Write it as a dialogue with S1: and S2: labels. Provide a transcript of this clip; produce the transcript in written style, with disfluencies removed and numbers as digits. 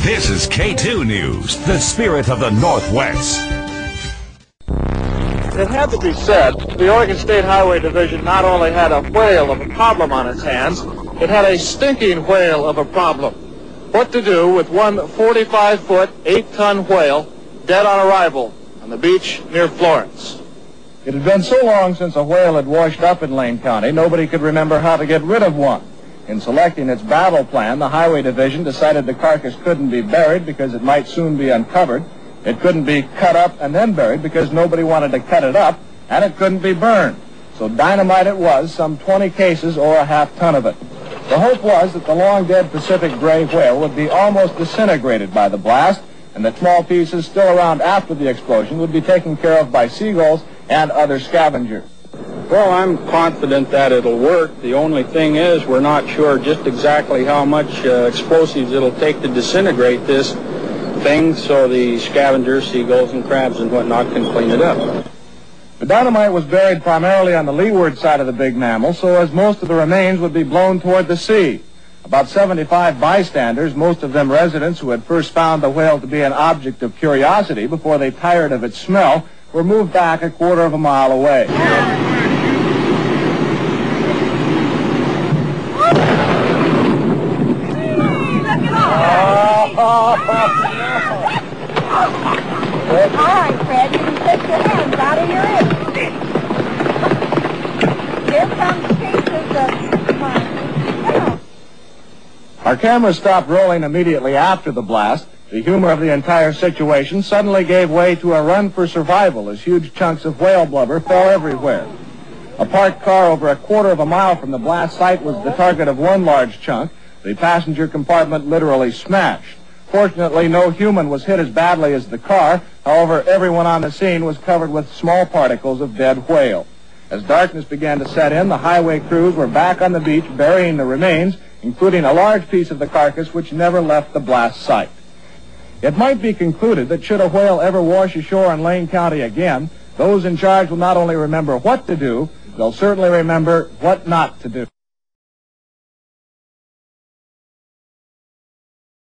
S1: This is K2 News, the spirit of the Northwest.
S2: It had to be said, the Oregon State Highway Division not only had a whale of a problem on its hands, it had a stinking whale of a problem. What to do with one 45-foot, 8-ton whale dead on arrival on the beach near Florence? It had been so long since a whale had washed up in Lane County, nobody could remember how to get rid of one. In selecting its battle plan, the Highway Division decided the carcass couldn't be buried because it might soon be uncovered. It couldn't be cut up and then buried because nobody wanted to cut it up, and it couldn't be burned. So dynamite it was, some 20 cases or a half-ton of it. The hope was that the long-dead Pacific gray whale would be almost disintegrated by the blast, and the small pieces still around after the explosion would be taken care of by seagulls and other scavengers.
S3: Well, I'm confident that it'll work. The only thing is we're not sure just exactly how much explosives it'll take to disintegrate this thing, so the scavengers, seagulls and crabs and whatnot can clean it up.
S2: The dynamite was buried primarily on the leeward side of the big mammal, so as most of the remains would be blown toward the sea. About 75 bystanders, most of them residents who had first found the whale to be an object of curiosity before they tired of its smell, were moved back a quarter of a mile away.
S4: All right, Fred, you can take your hands out of your ears. Here comes pieces of mine.
S2: Our camera stopped rolling immediately after the blast. The humor of the entire situation suddenly gave way to a run for survival as huge chunks of whale blubber fell everywhere. A parked car over a quarter of a mile from the blast site was the target of one large chunk. The passenger compartment literally smashed. Fortunately, no human was hit as badly as the car. However, everyone on the scene was covered with small particles of dead whale. As darkness began to set in, the highway crews were back on the beach burying the remains, including a large piece of the carcass which never left the blast site. It might be concluded that should a whale ever wash ashore in Lane County again, those in charge will not only remember what to do, they'll certainly remember what not to do.